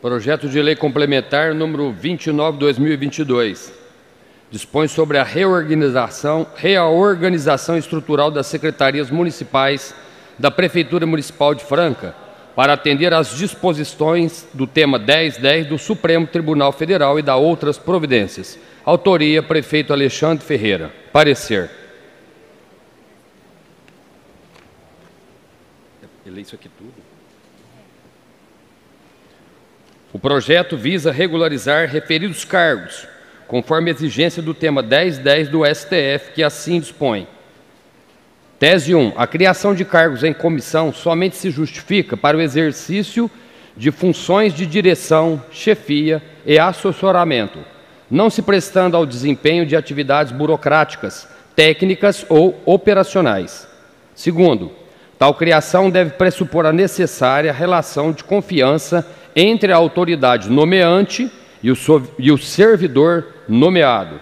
Projeto de Lei Complementar número 29/2022. Dispõe sobre a reorganização estrutural das secretarias municipais da Prefeitura Municipal de Franca para atender às disposições do tema 1010 do Supremo Tribunal Federal e da outras providências. Autoria, prefeito Alexandre Ferreira. Parecer. Eu leio isso aqui tudo. O projeto visa regularizar referidos cargos, conforme a exigência do tema 1010 do STF, que assim dispõe. Tese 1. A criação de cargos em comissão somente se justifica para o exercício de funções de direção, chefia e assessoramento, não se prestando ao desempenho de atividades burocráticas, técnicas ou operacionais. Segundo, tal criação deve pressupor a necessária relação de confiança entre a autoridade nomeante e o servidor nomeado.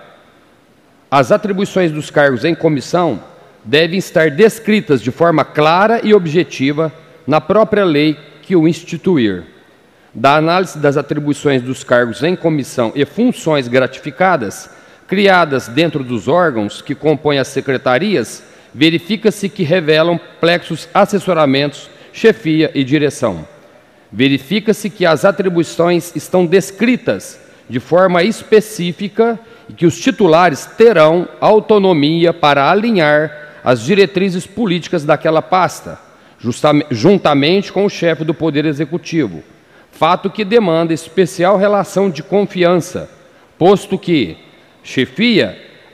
As atribuições dos cargos em comissão devem estar descritas de forma clara e objetiva na própria lei que o instituir. Da análise das atribuições dos cargos em comissão e funções gratificadas, criadas dentro dos órgãos que compõem as secretarias, verifica-se que revelam plexos assessoramentos, chefia e direção. Verifica-se que as atribuições estão descritas de forma específica e que os titulares terão autonomia para alinhar as diretrizes políticas daquela pasta, juntamente com o chefe do Poder Executivo, fato que demanda especial relação de confiança, posto que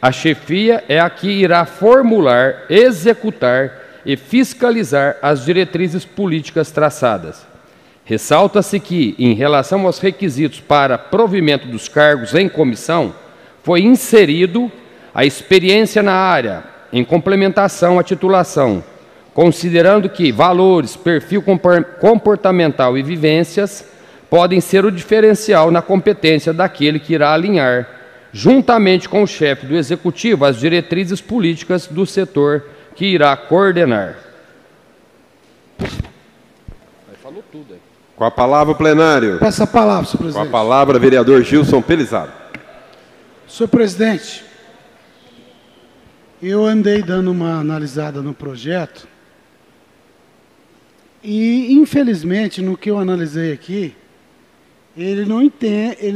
a chefia é a que irá formular, executar e fiscalizar as diretrizes políticas traçadas. Ressalta-se que, em relação aos requisitos para provimento dos cargos em comissão, foi inserido a experiência na área, em complementação à titulação, considerando que valores, perfil comportamental e vivências podem ser o diferencial na competência daquele que irá alinhar, juntamente com o chefe do Executivo, as diretrizes políticas do setor que irá coordenar. Falou tudo aí. Com a palavra, o plenário. Peço a palavra, senhor presidente. Com a palavra, vereador Gilson Pelizaro. Senhor presidente, eu andei dando uma analisada no projeto e, infelizmente, no que eu analisei aqui, ele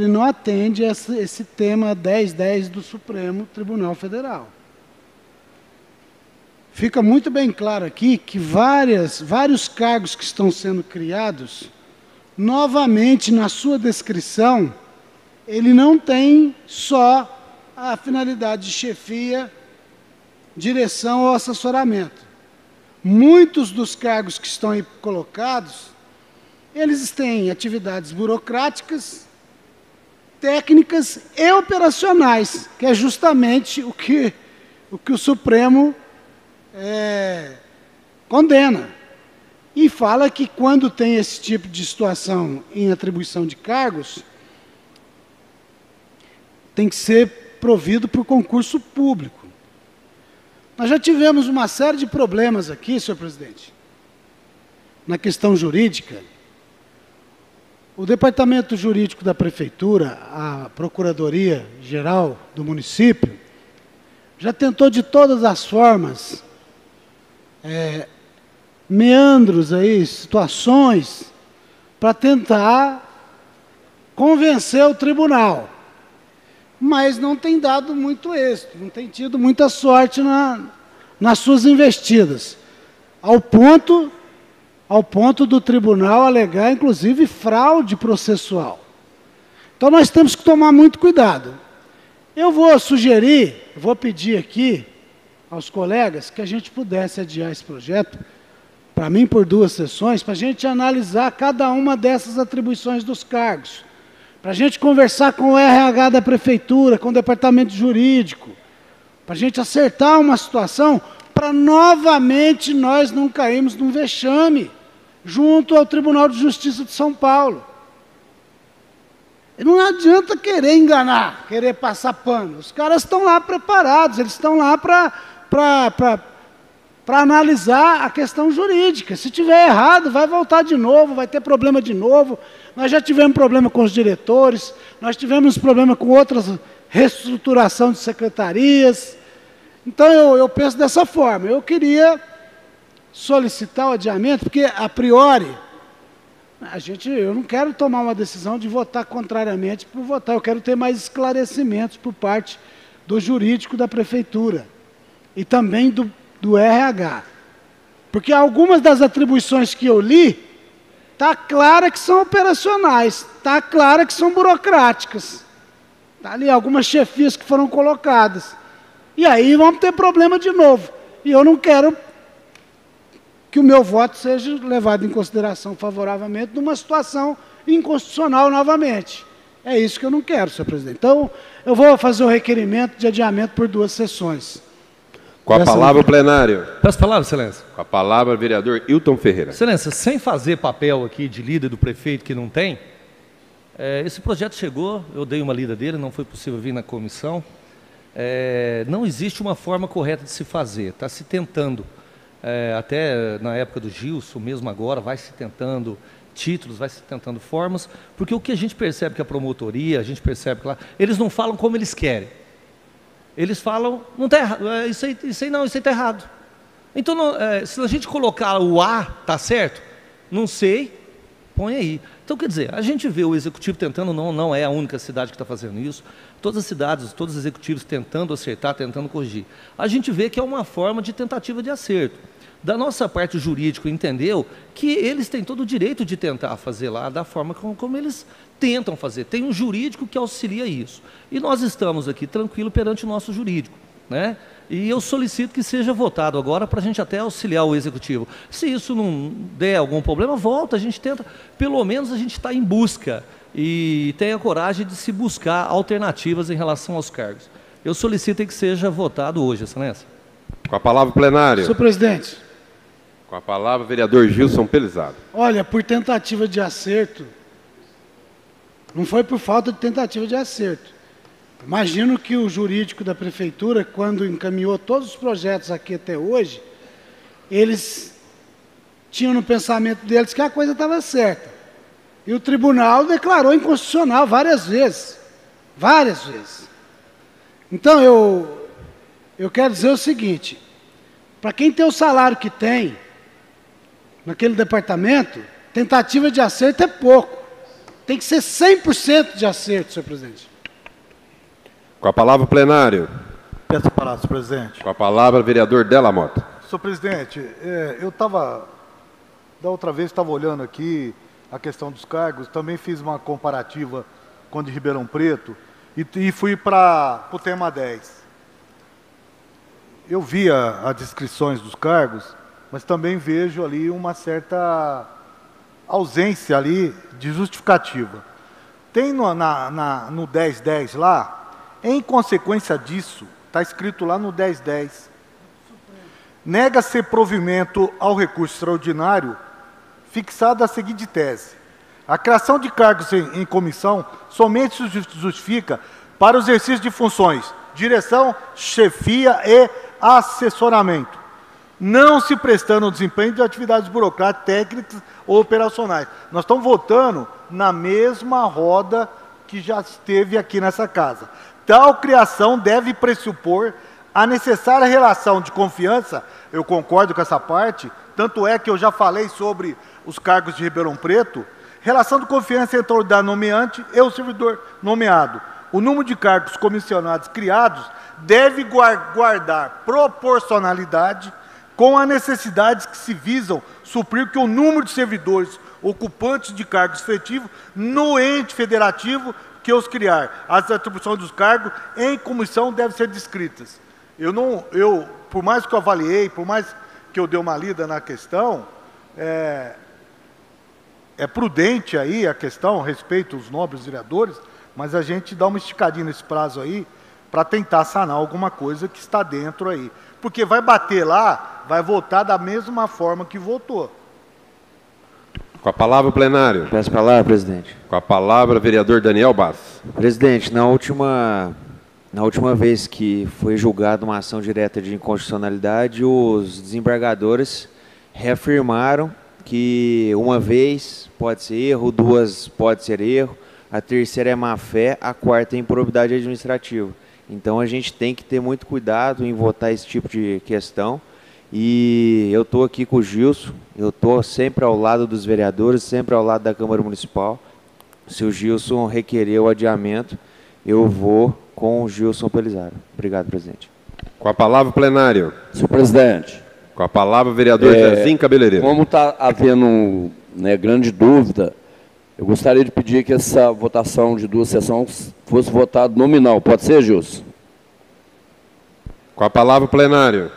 não atende esse tema 1010 do Supremo Tribunal Federal. Fica muito bem claro aqui que vários cargos que estão sendo criados, novamente, na sua descrição, ele não tem só a finalidade de chefia, direção ou assessoramento. Muitos dos cargos que estão aí colocados, eles têm atividades burocráticas, técnicas e operacionais, que é justamente o que o Supremo condena. E fala que quando tem esse tipo de situação em atribuição de cargos, tem que ser provido por concurso público. Nós já tivemos uma série de problemas aqui, senhor presidente, na questão jurídica. O Departamento Jurídico da Prefeitura, a Procuradoria-Geral do município, já tentou de todas as formas, meandros aí, situações, para tentar convencer o tribunal. Mas não tem dado muito êxito, não tem tido muita sorte nas suas investidas, ao ponto do tribunal alegar, inclusive, fraude processual. Então, nós temos que tomar muito cuidado. Eu vou pedir aqui aos colegas que a gente pudesse adiar esse projeto, para mim, por 2 sessões, para a gente analisar cada uma dessas atribuições dos cargos, para a gente conversar com o RH da Prefeitura, com o Departamento Jurídico, para a gente acertar uma situação, para novamente nós não cairmos num vexame junto ao Tribunal de Justiça de São Paulo. E não adianta querer enganar, querer passar pano. Os caras estão lá preparados, eles estão lá para para analisar a questão jurídica. Se tiver errado, vai voltar de novo, vai ter problema de novo. Nós já tivemos problema com os diretores, nós tivemos problema com outras reestruturação de secretarias. Então, eu penso dessa forma. Eu queria solicitar o adiamento, porque, a priori, eu não quero tomar uma decisão de votar contrariamente por votar. Eu quero ter mais esclarecimentos por parte do jurídico da prefeitura e também do RH. Porque algumas das atribuições que eu li, está clara que são operacionais, está clara que são burocráticas. Está ali algumas chefias que foram colocadas. E aí vamos ter problema de novo. E eu não quero que o meu voto seja levado em consideração favoravelmente numa situação inconstitucional novamente. É isso que eu não quero, senhor presidente. Então, eu vou fazer o requerimento de adiamento por 2 sessões. Com a palavra o plenário. Peço a palavra, excelência. Com a palavra o vereador Hilton Ferreira. Excelência, sem fazer papel aqui de líder do prefeito que não tem, esse projeto chegou, eu dei uma lida dele, não foi possível vir na comissão. Não existe uma forma correta de se fazer, está se tentando. Até na época do Gilson, mesmo agora, vai se tentando títulos, vai se tentando formas, porque o que a gente percebe que a promotoria, a gente percebe que lá, eles não falam como eles querem. Eles falam, não está errado, isso aí está errado. Então, se a gente colocar o A, está certo? Não sei, põe aí. Então, quer dizer, a gente vê o executivo tentando, não é a única cidade que está fazendo isso, todas as cidades, todos os executivos tentando acertar, tentando corrigir. A gente vê que é uma forma de tentativa de acerto. Da nossa parte, o jurídico entendeu que eles têm todo o direito de tentar fazer lá da forma como eles tentam fazer. Tem um jurídico que auxilia isso. E nós estamos aqui tranquilos perante o nosso jurídico, né? E eu solicito que seja votado agora para a gente até auxiliar o executivo. Se isso não der algum problema, volta, a gente tenta. Pelo menos a gente está em busca e tenha coragem de se buscar alternativas em relação aos cargos. Eu solicito que seja votado hoje, excelência. Com a palavra o plenário. Senhor presidente. Com a palavra o vereador Gilson Pelizardo. Olha, por tentativa de acerto, não foi por falta de tentativa de acerto. Imagino que o jurídico da prefeitura, quando encaminhou todos os projetos aqui até hoje, eles tinham no pensamento deles que a coisa estava certa. E o tribunal declarou inconstitucional várias vezes. Várias vezes. Então, eu quero dizer o seguinte, para quem tem o salário que tem, naquele departamento, tentativa de acerto é pouco. Tem que ser 100% de acerto, senhor presidente. Com a palavra o plenário. Peço a palavra, senhor presidente. Com a palavra o vereador Della Mota. Senhor presidente, eu estava, da outra vez, estava olhando aqui a questão dos cargos, também fiz uma comparativa com a de Ribeirão Preto e fui para o tema 10. Eu vi as descrições dos cargos, mas também vejo ali uma certa ausência ali de justificativa. Tem no 10.10 lá, em consequência disso, está escrito lá no 10.10, nega-se provimento ao recurso extraordinário fixado a seguinte tese. A criação de cargos em comissão somente se justifica para o exercício de funções, direção, chefia e assessoramento, não se prestando ao desempenho de atividades burocráticas, técnicas ou operacionais. Nós estamos votando na mesma roda que já esteve aqui nessa casa. Tal criação deve pressupor a necessária relação de confiança, eu concordo com essa parte, tanto é que eu já falei sobre os cargos de Ribeirão Preto, relação de confiança entre a autoridade nomeante e o servidor nomeado. O número de cargos comissionados criados deve guardar proporcionalidade com as necessidades que se visam suprir que o número de servidores ocupantes de cargos efetivos no ente federativo que os criar. As atribuições dos cargos em comissão devem ser descritas. Por mais que eu avaliei, por mais que eu dei uma lida na questão, é prudente aí a questão, respeito aos nobres vereadores, mas a gente dá uma esticadinha nesse prazo aí para tentar sanar alguma coisa que está dentro aí. Porque vai bater lá, vai votar da mesma forma que votou. Com a palavra o plenário. Peço a palavra, presidente. Com a palavra o vereador Daniel Bass. Presidente, na última na última vez que foi julgada uma ação direta de inconstitucionalidade, os desembargadores reafirmaram que uma vez pode ser erro, duas pode ser erro, a terceira é má-fé, a quarta é improbidade administrativa. Então a gente tem que ter muito cuidado em votar esse tipo de questão. E eu estou aqui com o Gilson, eu estou sempre ao lado dos vereadores, sempre ao lado da Câmara Municipal. Se o Gilson requerer o adiamento, eu vou com o Gilson Pelizaro. Obrigado, presidente. Com a palavra o plenário. Senhor presidente. Com a palavra o vereador Zezinho Cabeleireiro. Como está havendo grande dúvida, eu gostaria de pedir que essa votação de 2 sessões fosse votada nominal. Pode ser, Gilson? Com a palavra o plenário.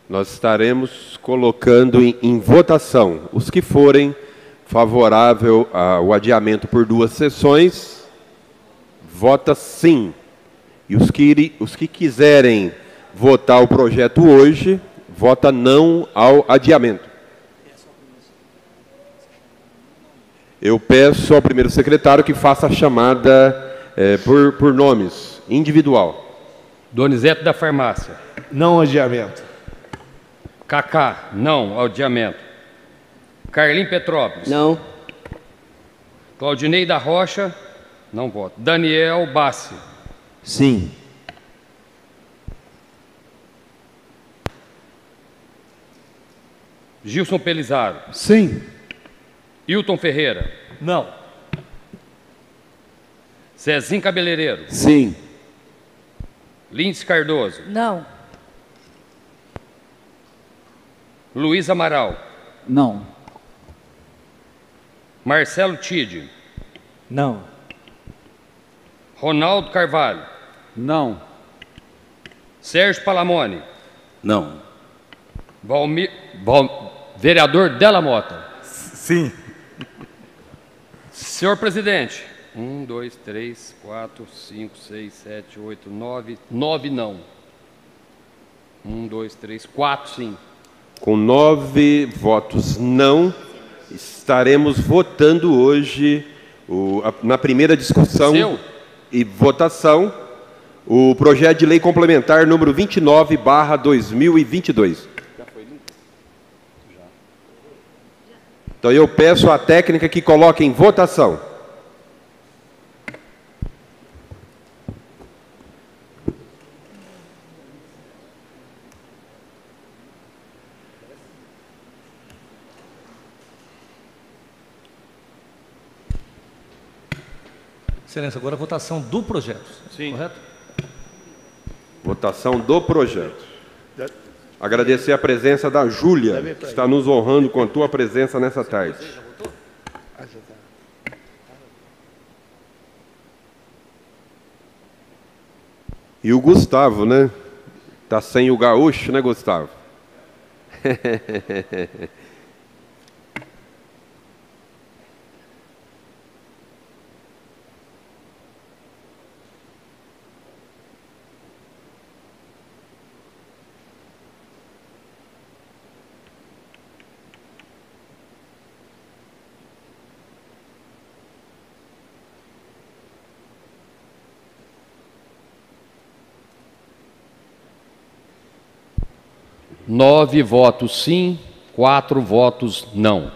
Nós estaremos colocando em votação os que forem favorável ao adiamento por 2 sessões, vota sim. E os que quiserem votar o projeto hoje, vota não ao adiamento. Eu peço ao primeiro secretário que faça a chamada por nomes, individual. Donizete da Farmácia. Não adiamento. Cacá, não ao adiamento. Carlim Petrópolis. Não. Claudinei da Rocha, não voto. Daniel Bassi. Sim. Gilson Pelizaro. Sim. Hilton Ferreira. Não. Zezinho Cabeleireiro. Sim. Lindsay Cardoso. Não. Luiz Amaral. Não. Marcelo Tide. Não. Ronaldo Carvalho. Não. Sérgio Palamone. Não. Vereador Della Mota. Sim. Senhor presidente. 1, 2, 3, 4, 5, 6, 7, 8, 9. 9 não. 1, 2, 3, 4 sim. Com 9 votos não, estaremos votando hoje, na primeira discussão e votação, o projeto de lei complementar número 29/2022. Então eu peço à técnica que coloque em votação. Excelência, agora a votação do projeto. Sim. Correto? Votação do projeto. Agradecer a presença da Júlia, que está nos honrando com a tua presença nessa tarde. E o Gustavo, né? Tá sem o gaúcho, né, Gustavo? Nove votos sim, 4 votos não.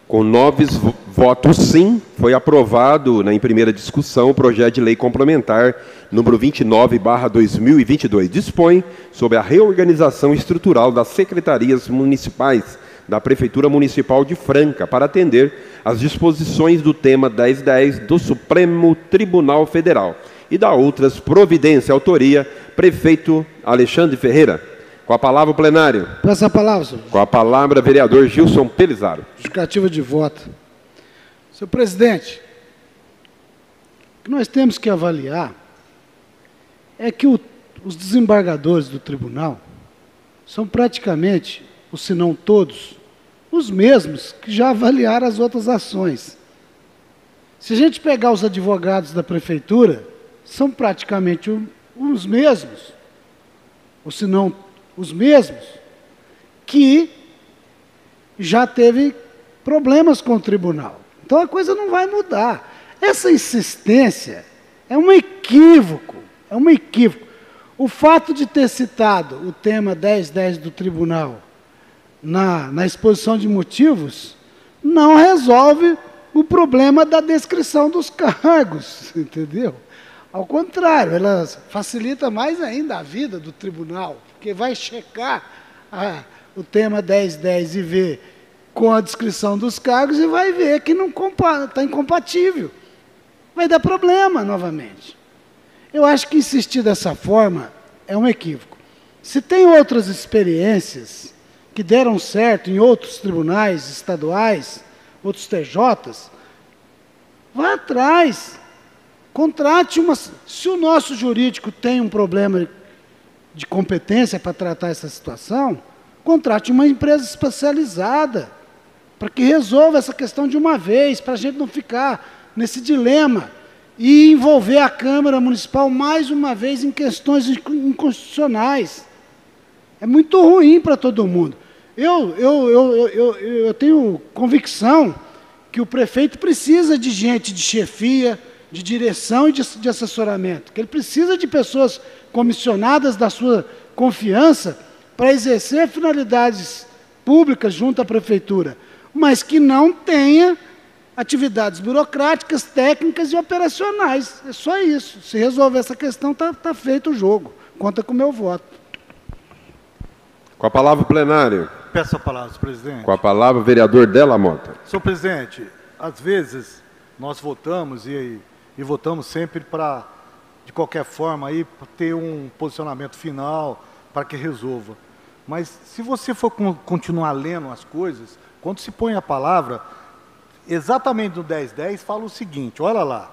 Com 9 votos sim, foi aprovado em primeira discussão o projeto de lei complementar número 29/2022. Dispõe sobre a reorganização estrutural das secretarias municipais da Prefeitura Municipal de Franca para atender às disposições do tema 1010 do Supremo Tribunal Federal e da outras providências. Autoria, prefeito Alexandre Ferreira. Com a palavra o plenário. Passa a palavra, senhor. Com a palavra, vereador Gilson Pelizaro. Justificativa de voto. Senhor presidente, o que nós temos que avaliar é que os desembargadores do tribunal são praticamente, ou se não todos, os mesmos que já avaliaram as outras ações. Se a gente pegar os advogados da prefeitura, são praticamente os mesmos, ou se não os mesmos, que já teve problemas com o tribunal. Então a coisa não vai mudar. Essa insistência É um equívoco, é um equívoco. O fato de ter citado o tema 1010 do tribunal na exposição de motivos não resolve o problema da descrição dos cargos, entendeu? Ao contrário, ela facilita mais ainda a vida do tribunal, porque vai checar o tema 1010 e ver com a descrição dos cargos e vai ver que não está incompatível. Vai dar problema novamente. Eu acho que insistir dessa forma é um equívoco. Se tem outras experiências que deram certo em outros tribunais estaduais, outros TJs, vá atrás. Contrate uma... Se o nosso jurídico tem um problema de competência para tratar essa situação, contrate uma empresa especializada para que resolva essa questão de uma vez, para a gente não ficar nesse dilema e envolver a Câmara Municipal mais uma vez em questões inconstitucionais. É muito ruim para todo mundo. Eu tenho convicção que o prefeito precisa de gente de chefia, de direção e de assessoramento, que ele precisa de pessoas comissionadas da sua confiança para exercer finalidades públicas junto à prefeitura, mas que não tenha atividades burocráticas, técnicas e operacionais. É só isso. Se resolver essa questão, está feito o jogo. Conta com o meu voto. Com a palavra o plenário. Peço a palavra, senhor presidente. Com a palavra o vereador Della Mota. Senhor presidente, às vezes nós votamos e votamos sempre para, de qualquer forma, aí, ter um posicionamento final para que resolva. Mas se você for continuar lendo as coisas, quando se põe a palavra, exatamente no 1010 fala o seguinte, olha lá,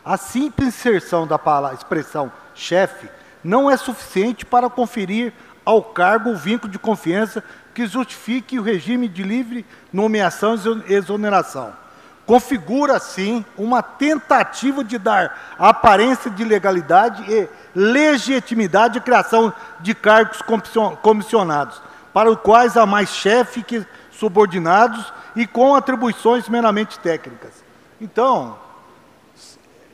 a simples inserção da expressão chefe não é suficiente para conferir ao cargo o vínculo de confiança que justifique o regime de livre nomeação e exoneração. Configura, assim, uma tentativa de dar aparência de legalidade e legitimidade à criação de cargos comissionados, para os quais há mais chefe que subordinados e com atribuições meramente técnicas. Então,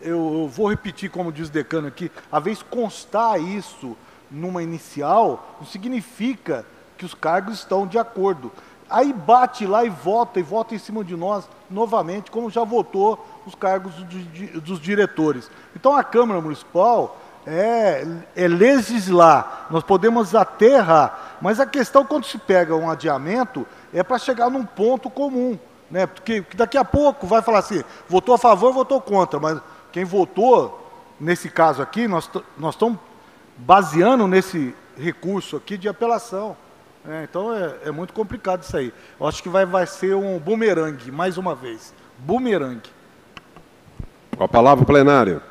eu vou repetir, como diz o decano aqui, a vez constar isso numa inicial, não significa que os cargos estão de acordo. Aí bate lá e vota em cima de nós novamente, como já votou os cargos dos diretores. Então a Câmara Municipal é legislar, nós podemos até errar, mas a questão quando se pega um adiamento é para chegar num ponto comum, né? Porque daqui a pouco vai falar assim, votou a favor, votou contra, mas quem votou, nesse caso aqui, nós estamos baseando nesse recurso aqui de apelação. Então é muito complicado isso aí. Eu acho que vai ser um bumerangue, mais uma vez. Bumerangue. Com a palavra o plenário.